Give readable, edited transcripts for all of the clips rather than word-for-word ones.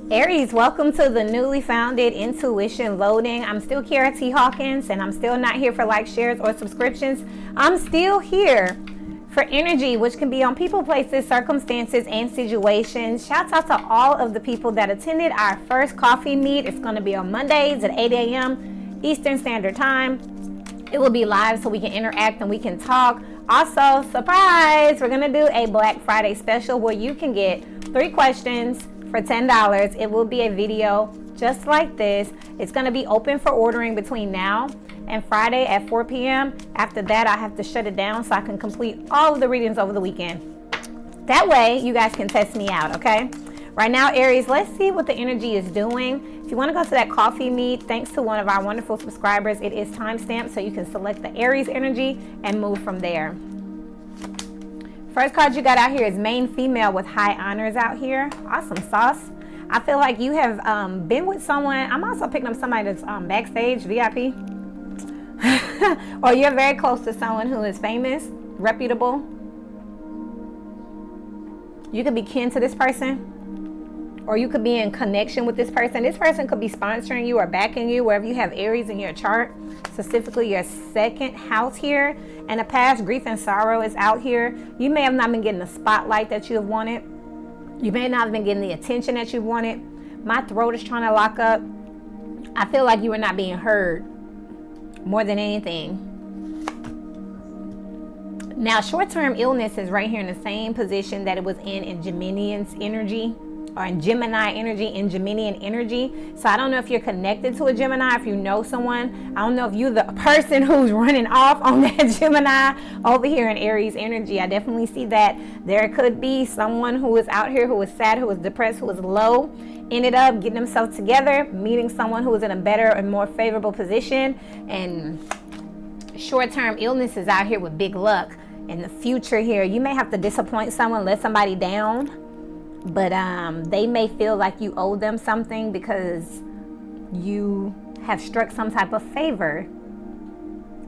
Aries, welcome to the newly founded Intuition Loading. I'm still Kiara T. Hawkins, and I'm still not here for likes, shares, or subscriptions. I'm still here for energy, which can be on people, places, circumstances, and situations. Shout out to all of the people that attended our first coffee meet. It's going to be on Mondays at 8 a.m. Eastern Standard Time. It will be live so we can interact and we can talk. Also, surprise, we're going to do a Black Friday special where you can get 3 questions for $10. It will be a video just like this. It's going to be open for ordering between now and Friday at 4 p.m. After that, I have to shut it down so I can complete all of the readings over the weekend. That way, you guys can test me out, okay? Right now, Aries, let's see what the energy is doing. If you want to go to that coffee meet, thanks to one of our wonderful subscribers, it is timestamped so you can select the Aries energy and move from there. First card you got out here is main female with high honors out here. Awesome sauce. I feel like you have been with someone. I'm also picking up somebody that's backstage, VIP. Or you're very close to someone who is famous, reputable. You could be kin to this person. Or you could be in connection with this person. This person could be sponsoring you or backing you wherever you have Aries in your chart. Specifically your second house here. And the past grief and sorrow is out here. You may have not been getting the spotlight that you have wanted. You may not have been getting the attention that you wanted. My throat is trying to lock up. I feel like you are not being heard more than anything. Now, short-term illness is right here in the same position that it was in Geminian's energy. Or in Gemini energy, in Geminian energy. So I don't know if you're connected to a Gemini, if you know someone. I don't know if you're the person who's running off on that Gemini over here in Aries energy. I definitely see that there could be someone who is out here who is sad, who is depressed, who is low, ended up getting themselves together, meeting someone who is in a better and more favorable position. And short-term illness is out here with big luck. In the future here, you may have to disappoint someone, let somebody down. But they may feel like you owe them something because you have struck some type of favor.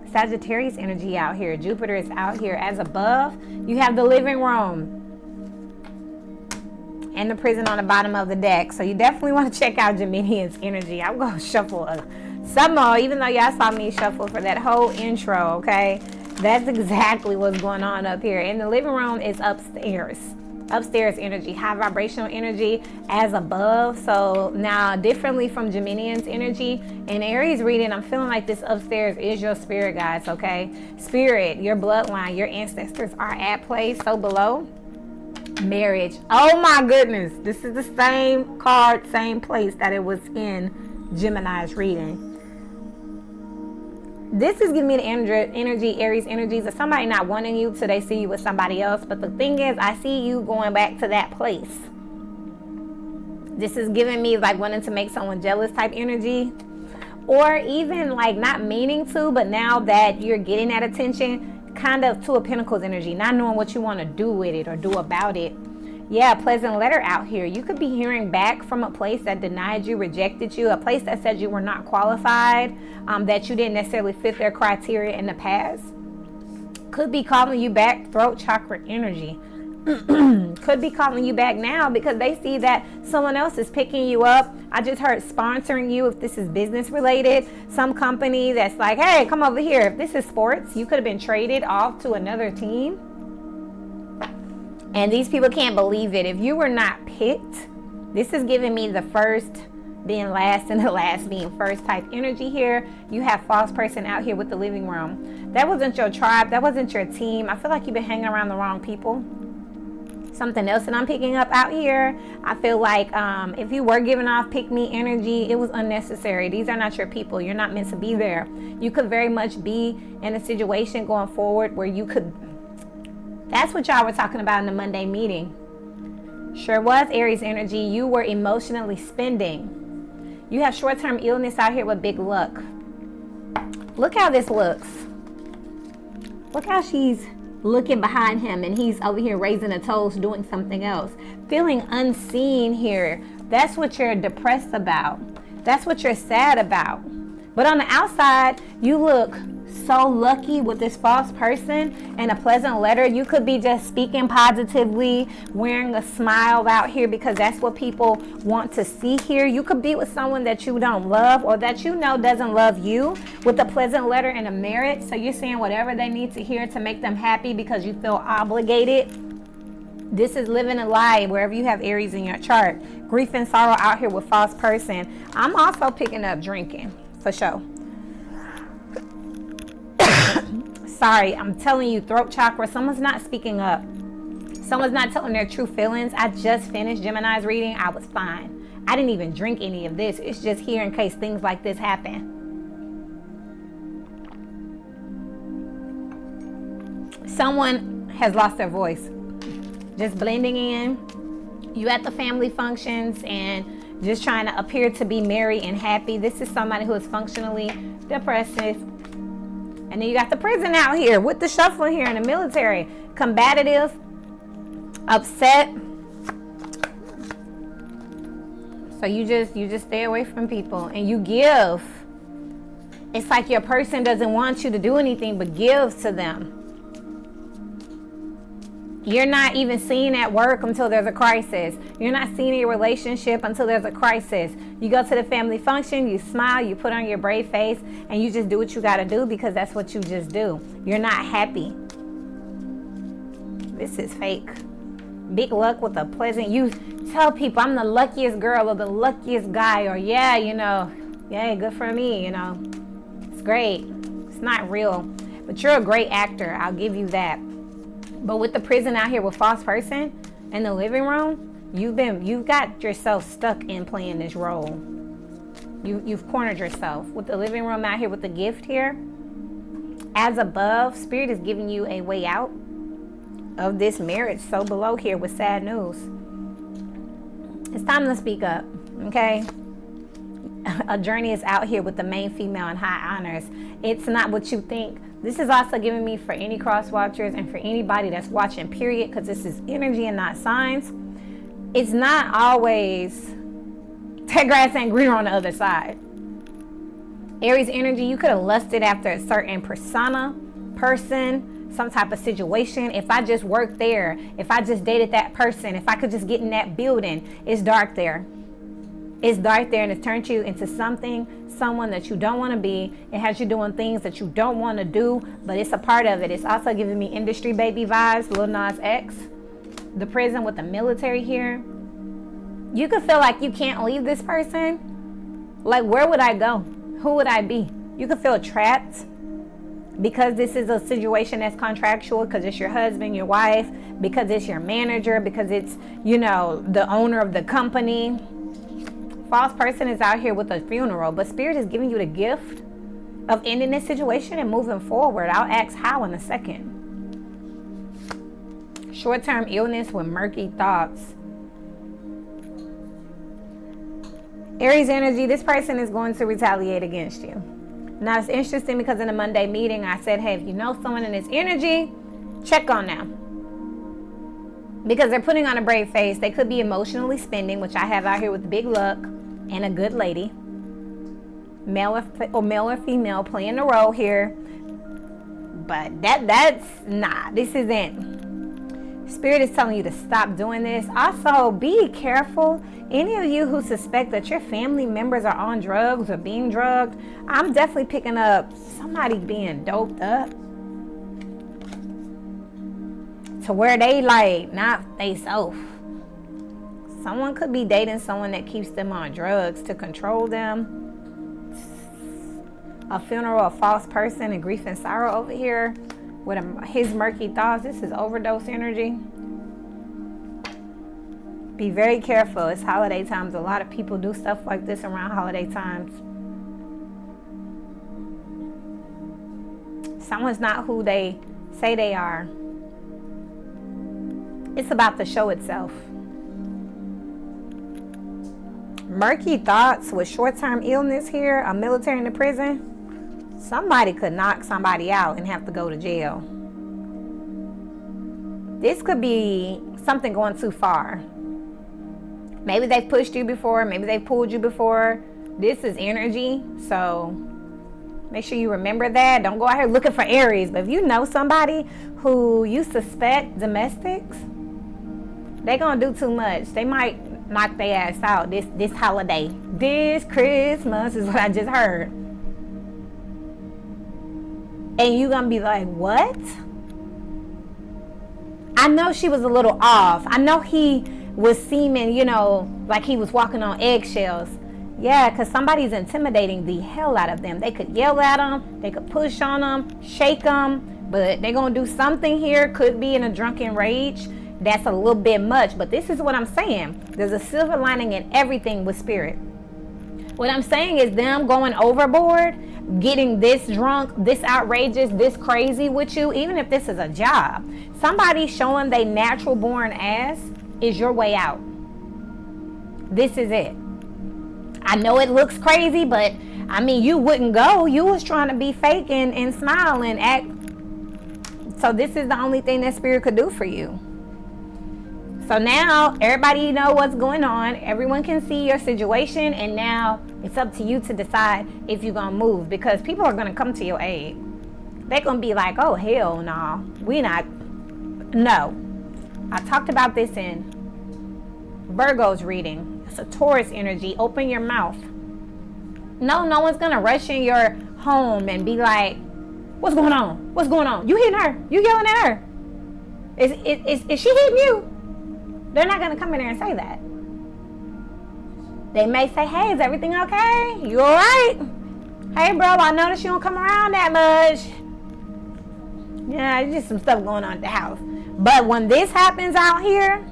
Sagittarius energy out here. Jupiter is out here. As above, you have the living room and the prison on the bottom of the deck. So you definitely want to check out Geminian's energy. I'm going to shuffle some more, even though y'all saw me shuffle for that whole intro, okay? That's exactly what's going on up here. And the living room is upstairs. Upstairs energy, high vibrational energy as above. So now differently from Geminian's energy, in Aries reading, I'm feeling like this upstairs is your spirit guides, okay? Spirit, your bloodline, your ancestors are at play. So below, marriage. Oh my goodness. This is the same card, same place that it was in Gemini's reading. This is giving me the energy, Aries energies of somebody not wanting you till they see you with somebody else. But the thing is, I see you going back to that place. This is giving me like wanting to make someone jealous type energy. Or even like not meaning to, but now that you're getting that attention, kind of Two of Pentacles energy. Not knowing what you want to do with it or do about it. Yeah, pleasant letter out here. You could be hearing back from a place that denied you, rejected you, a place that said you were not qualified, that you didn't necessarily fit their criteria in the past. Could be calling you back, throat chakra energy. Could be calling you back now because they see that someone else is picking you up. I just heard sponsoring you if this is business related. Some company that's like, hey, come over here. If this is sports, you could have been traded off to another team. And these people can't believe it. If you were not picked, this is giving me the first being last and the last being first type energy here. You have false person out here with the living room. That wasn't your tribe. That wasn't your team. I feel like you've been hanging around the wrong people. Something else that I'm picking up out here. I feel like if you were giving off pick me energy, it was unnecessary. These are not your people. You're not meant to be there. You could very much be in a situation going forward where you could. That's what y'all were talking about in the Monday meeting. Sure was Aries energy. You were emotionally spending. You have short-term illness out here with big luck. Look how this looks. Look how she's looking behind him and he's over here raising a toast doing something else. Feeling unseen here. That's what you're depressed about. That's what you're sad about. But on the outside, you look so lucky with this false person and a pleasant letter. You could be just speaking positively, wearing a smile out here because that's what people want to see here. You could be with someone that you don't love or that you know doesn't love you with a pleasant letter and a merit. So you're saying whatever they need to hear to make them happy because you feel obligated. This is living a lie wherever you have Aries in your chart. Grief and sorrow out here with false person. I'm also picking up drinking for sure. Sorry, I'm telling you, throat chakra, someone's not speaking up. Someone's not telling their true feelings. I just finished Gemini's reading. I was fine. I didn't even drink any of this. It's just here in case things like this happen. Someone has lost their voice. Just blending in. You at the family functions and just trying to appear to be merry and happy. This is somebody who is functionally depressive. And then you got the prison out here with the shuffling here in the military. Combative, upset. So you just stay away from people and you give. It's like your person doesn't want you to do anything but give to them. You're not even seen at work until there's a crisis. You're not seen in your relationship until there's a crisis. You go to the family function, you smile, you put on your brave face, and you just do what you got to do because that's what you just do. You're not happy. This is fake. Big luck with a pleasant. You tell people, I'm the luckiest girl or the luckiest guy, or yeah, good for me, It's great. It's not real. But you're a great actor. I'll give you that. But with the prison out here with false person in the living room, you've got yourself stuck in playing this role. You've cornered yourself. With the living room out here with the gift here, as above, Spirit is giving you a way out of this marriage. So below here with sad news. It's time to speak up, okay? A journey is out here with the main female in high honors. It's not what you think. This is also giving me for any cross watchers and for anybody that's watching, period, because this is energy and not signs. It's not always that grass ain't greener on the other side. Aries energy, you could have lusted after a certain persona, person, some type of situation. If I just worked there, if I just dated that person, if I could just get in that building, it's dark there. It's dark there and it's turned you into someone that you don't want to be. It has you doing things that you don't want to do, but it's a part of it. It's also giving me industry baby vibes, Lil Nas X. The prison with the military here. You could feel like you can't leave this person. Like, where would I go? Who would I be? You could feel trapped because this is a situation that's contractual, because it's your husband, your wife, because it's your manager, because it's, the owner of the company. False person is out here with a funeral, but Spirit is giving you the gift of ending this situation and moving forward. I'll ask how in a second. Short-term illness with murky thoughts. Aries energy, this person is going to retaliate against you. Now, it's interesting because in the Monday meeting, I said, hey, if you know someone in this energy, check on them. Because they're putting on a brave face. They could be emotionally spending, which I have out here with big luck and a good lady. Male or female playing the role here. But that's not. This isn't. Spirit is telling you to stop doing this. Also, be careful. Any of you who suspect that your family members are on drugs or being drugged, I'm definitely picking up somebody being doped up to where they not they self. Someone could be dating someone that keeps them on drugs to control them. A funeral, a false person, and grief and sorrow over here with his murky thoughts. This is overdose energy. Be very careful. It's holiday times. A lot of people do stuff like this around holiday times. Someone's not who they say they are. It's about the show itself. Murky thoughts with short-term illness here, a military in the prison. Somebody could knock somebody out and have to go to jail. This could be something going too far. Maybe they've pushed you before. Maybe they've pulled you before. This is energy. So Make sure you remember that. Don't go out here looking for Aries. But if you know somebody who you suspect domestics, they gonna do too much. They might knock their ass out this holiday. This Christmas is what I just heard. And you gonna be like, what? I know she was a little off. I know he was seeming, like he was walking on eggshells. Yeah, because somebody's intimidating the hell out of them. They could yell at them. They could push on them, shake them. But they're going to do something here. Could be in a drunken rage. That's a little bit much. But this is what I'm saying. There's a silver lining in everything with spirit. What I'm saying is them going overboard, getting this drunk, this outrageous, this crazy with you, even if this is a job. Somebody showing they natural born ass is your way out. This is it. I know it looks crazy, but I mean, you wouldn't go. You was trying to be fake and smile and act. So this is the only thing that spirit could do for you. So now everybody know what's going on. Everyone can see your situation, and now it's up to you to decide if you're gonna move, because people are gonna come to your aid. They're gonna be like, oh hell no, we not. No, I talked about this in Virgo's reading. It's a Taurus energy. Open your mouth. No one's gonna rush in your home and be like, what's going on? What's going on? You hitting her? You yelling at her? Is she hitting you? They're not gonna come in there and say that. They may say, hey, is everything okay? You all right? Hey, bro, I noticed you don't come around that much. Yeah, there's just some stuff going on at the house. But when this happens out here,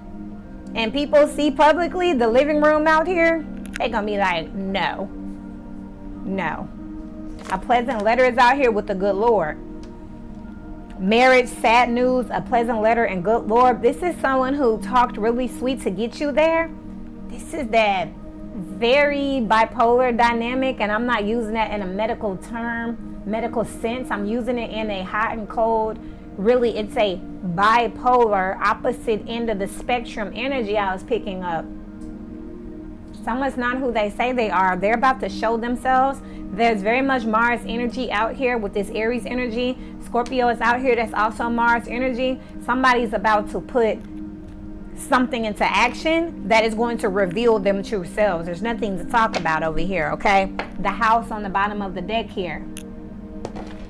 and people see publicly the living room out here, they're going to be like, no. A pleasant letter is out here with the good Lord. Marriage, sad news, a pleasant letter, and good Lord. This is someone who talked really sweet to get you there. This is that very bipolar dynamic, and I'm not using that in a medical term, medical sense. I'm using it in a hot and cold. Really, it's a bipolar, opposite end of the spectrum energy I was picking up. Someone's not who they say they are. They're about to show themselves. There's very much Mars energy out here with this Aries energy. Scorpio is out here. That's also Mars energy. Somebody's about to put something into action that is going to reveal them true selves. There's nothing to talk about over here, okay? The house on the bottom of the deck here.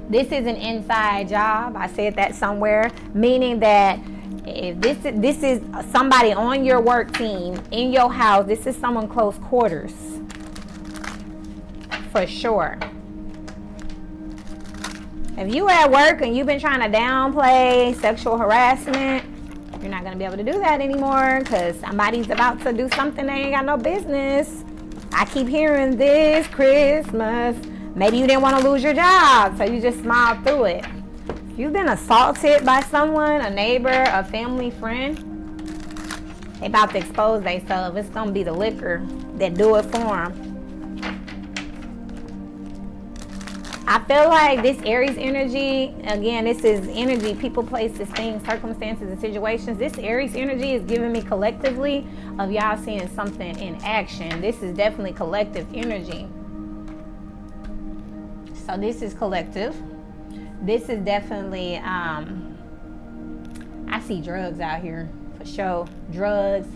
This is an inside job. I said that somewhere, meaning that if this is somebody on your work team, in your house, this is someone close quarters. For sure. If you at work and you've been trying to downplay sexual harassment, you're not going to be able to do that anymore, because somebody's about to do something they ain't got no business. I keep hearing this Christmas. Maybe you didn't want to lose your job, so you just smiled through it. If you've been assaulted by someone, a neighbor, a family friend, they about to expose themselves. It's going to be the liquor that do it for them. I feel like this Aries energy, again, this is energy, people, places, things, circumstances, and situations. This Aries energy is giving me collectively of y'all seeing something in action. This is definitely collective energy. So this is collective. This is definitely, I see drugs out here for sure. Drugs,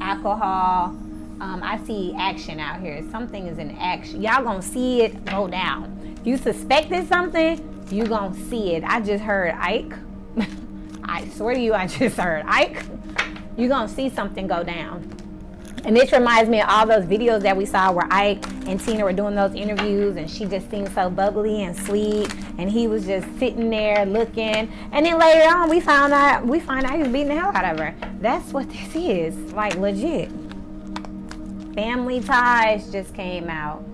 alcohol. I see action out here. Something is in action. Y'all gonna see it go down. If you suspected something, you gonna see it. I just heard Ike. I swear to you, I just heard Ike. You gonna see something go down. And this reminds me of all those videos that we saw where Ike and Tina were doing those interviews, and she just seemed so bubbly and sweet, and he was just sitting there looking. And then later on, we find out he was beating the hell out of her. That's what this is, like legit. Family ties just came out.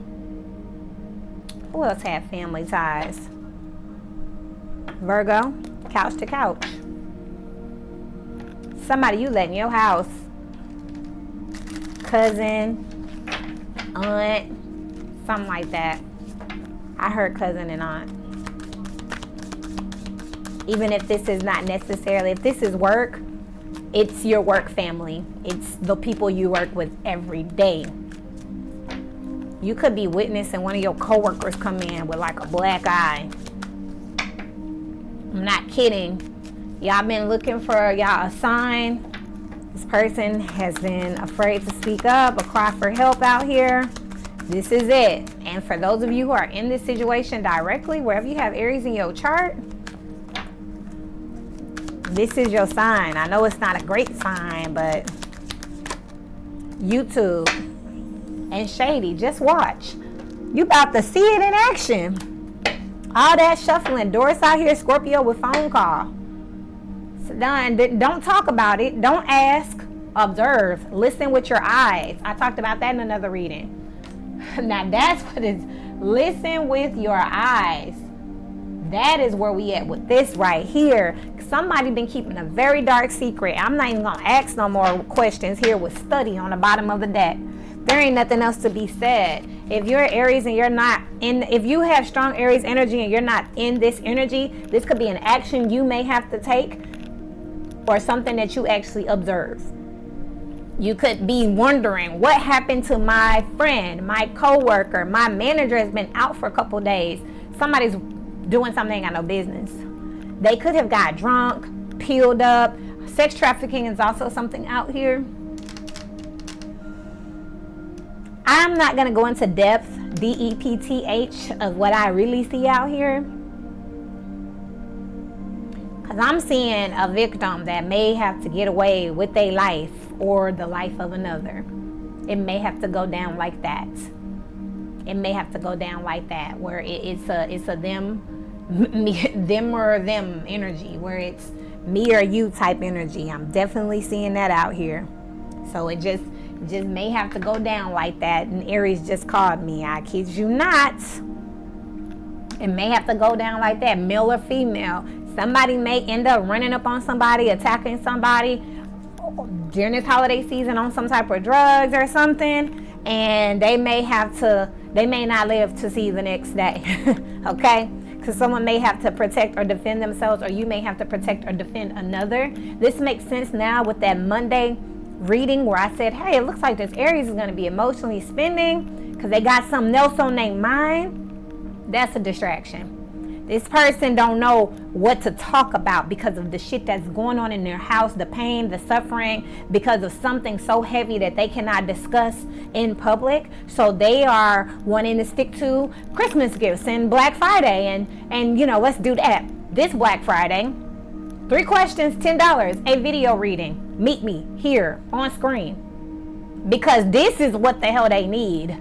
Who else had family ties? Virgo, couch to couch. Somebody you let in your house. Cousin, aunt, something like that. I heard cousin and aunt. Even if this is not necessarily, if this is work, it's your work family. It's the people you work with every day. You could be witnessing one of your coworkers come in with like a black eye. I'm not kidding. Y'all been looking for y'all a sign. This person has been afraid to speak up, a cry for help out here. This is it. And for those of you who are in this situation directly, wherever you have Aries in your chart, this is your sign. I know it's not a great sign, but YouTube and Shady, just watch. You about to see it in action. All that shuffling. Doris out here, Scorpio with phone call. So done. Don't talk about it. Don't ask. Observe. Listen with your eyes. I talked about that in another reading. Now that's what it's. Listen with your eyes. That is where we at with this right here. Somebody been keeping a very dark secret. I'm not even gonna ask no more questions here with study on the bottom of the deck. There ain't nothing else to be said. If you're Aries and you're not in, if you have strong Aries energy and you're not in this energy, this could be an action you may have to take or something that you actually observe. You could be wondering, what happened to my friend, my coworker, my manager has been out for a couple days. Somebody's doing something they ain't got no business. They could have got drunk, peeled up. Sex trafficking is also something out here. I'm not going to go into depth, D-E-P-T-H, of what I really see out here. Because I'm seeing a victim that may have to get away with their life or the life of another. It may have to go down like that. It may have to go down like that, where it's a them or them energy, where it's me or you type energy. I'm definitely seeing that out here. So it just may have to go down like that. And Aries just called me. I kid you not. It may have to go down like that, male or female. Somebody may end up running up on somebody, attacking somebody during this holiday season on some type of drugs or something, and they may not live to see the next day. Okay? Because someone may have to protect or defend themselves, or you may have to protect or defend another. This makes sense now with that Monday reading where I said, hey, it looks like this Aries is going to be emotionally spending because they got something else on their mind. That's a distraction. This person don't know what to talk about because of the shit that's going on in their house, the pain, the suffering, because of something so heavy that they cannot discuss in public. So they are wanting to stick to Christmas gifts and Black Friday and you know, let's do that. This Black Friday, 3 questions, $10, a video reading. Meet me here on screen. Because this is what the hell they need.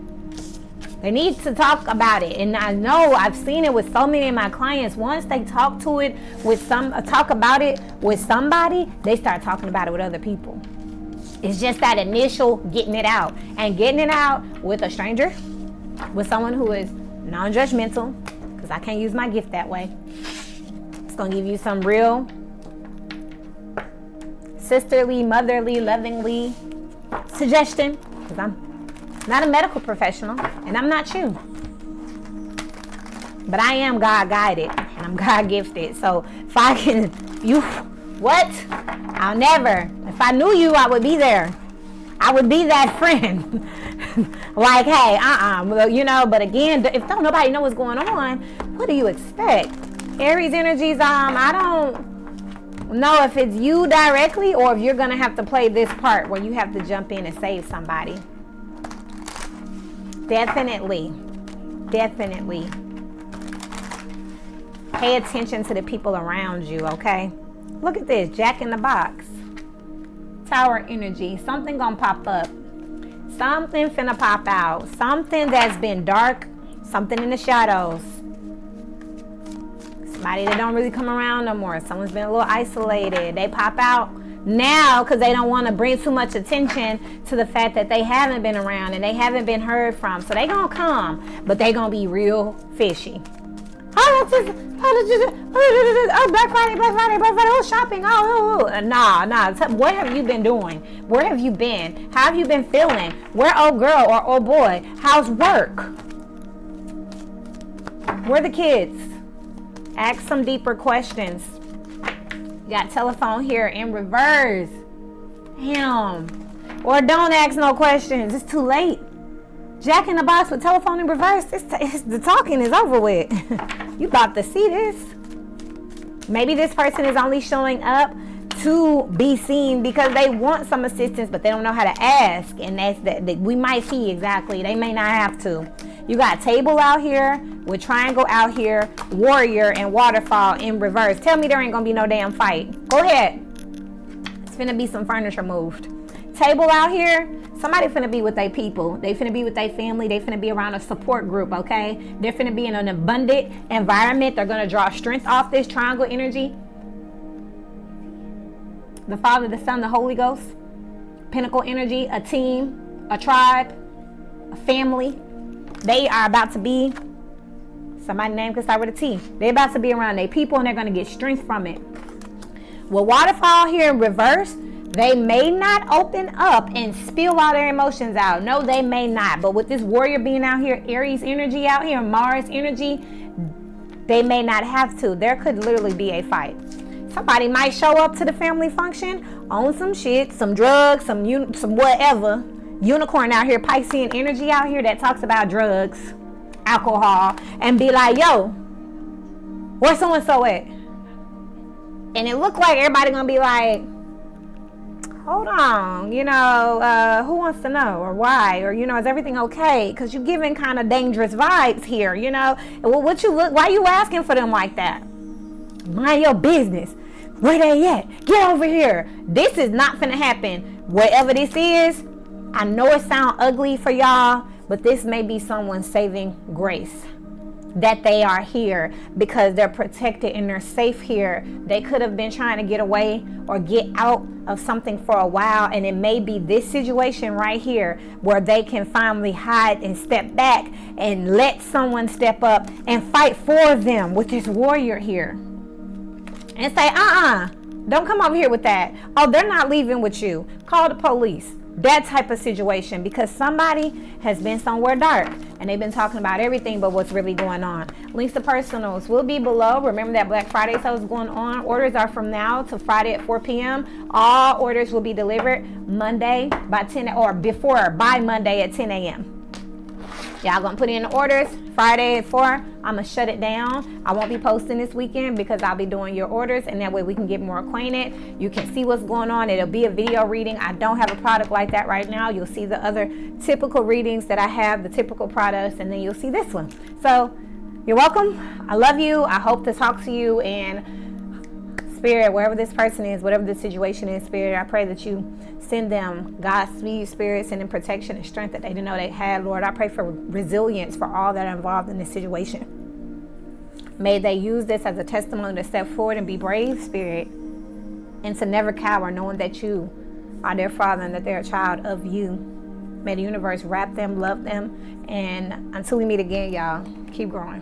They need to talk about it. And I know I've seen it with so many of my clients. Once they talk about it with somebody, they start talking about it with other people. It's just that initial getting it out. And getting it out with a stranger, with someone who is non-judgmental, because I can't use my gift that way. It's going to give you some real sisterly, motherly, lovingly suggestion, because I'm not a medical professional, and I'm not you. But I am God guided, and I'm God gifted. So if I can, I'll never. If I knew you, I would be there. I would be that friend. Like, hey, well, you know, but again, if don't nobody know what's going on, what do you expect? Aries energies, I don't know if it's you directly or if you're going to have to play this part where you have to jump in and save somebody. Definitely. Pay attention to the people around you, okay? Look at this, Jack in the Box. Tower energy. Something gonna pop up. Something finna pop out. Something that's been dark. Something in the shadows. Somebody that don't really come around no more. Someone's been a little isolated. They pop out now because they don't want to bring too much attention to the fact that they haven't been around and they haven't been heard from. So they gonna come, but they gonna be real fishy. Black Friday, oh, shopping, nah. What have you been doing? Where have you been? How have you been feeling? Where, oh girl or oh boy, how's work? Where the kids? Ask some deeper questions. Got telephone here in reverse. Damn. Or don't ask no questions. It's too late. Jack in the box with telephone in reverse. The talking is over with. You about to see this. Maybe this person is only showing up to be seen because they want some assistance, but they don't know how to ask. And that's that we might see exactly. They may not have to. You got table out here with triangle out here, warrior and waterfall in reverse. Tell me there ain't gonna be no damn fight. Go ahead. It's finna be some furniture moved. Table out here. Somebody finna be with their people. They finna be with their family. They finna be around a support group, okay? They're finna be in an abundant environment. They're gonna draw strength off this triangle energy. The Father, the Son, the Holy Ghost. Pinnacle energy, a team, a tribe, a family. They are about to be, somebody's name can start with a T. They're about to be around their people and they're gonna get strength from it. With waterfall here in reverse, they may not open up and spill all their emotions out. No, they may not. But with this warrior being out here, Aries energy out here, Mars energy, they may not have to. There could literally be a fight. Somebody might show up to the family function on some shit, some drugs, some whatever. Unicorn out here, Piscean energy out here that talks about drugs, alcohol, and be like, yo, where's so-and-so at? And it look like everybody gonna be like, hold on, who wants to know or why, or is everything okay? Because you're giving kind of dangerous vibes here, Well, why you asking for them like that? Mind your business. Where they at? Get over here. This is not finna happen. Whatever this is, I know it sounds ugly for y'all, but this may be someone's saving grace. That they are here because they're protected and they're safe here. They could have been trying to get away or get out of something for a while, and it may be this situation right here where they can finally hide and step back and let someone step up and fight for them with this warrior here and say, don't come over here with that. Oh, they're not leaving with you. Call the police. That type of situation, because somebody has been somewhere dark and they've been talking about everything but what's really going on. Links to personals will be below. Remember that Black Friday sale is going on. Orders are from now to Friday at 4 p.m. All orders will be delivered Monday by 10 or by Monday at 10 a.m. Y'all gonna put in the orders Friday at 4. I'm gonna shut it down. I won't be posting this weekend because I'll be doing your orders, and that way we can get more acquainted. You can see what's going on. It'll be a video reading. I don't have a product like that right now. You'll see the other typical readings that I have, the typical products, and then you'll see this one. So you're welcome. I love you. I hope to talk to you, and Spirit, wherever this person is, whatever the situation is, Spirit, I pray that you send them Godspeed, Spirit, send them protection and strength that they didn't know they had. Lord, I pray for resilience for all that are involved in this situation. May they use this as a testimony to step forward and be brave, Spirit, and to never cower, knowing that you are their Father and that they're a child of you. May the universe wrap them, love them, and until we meet again, y'all, keep growing.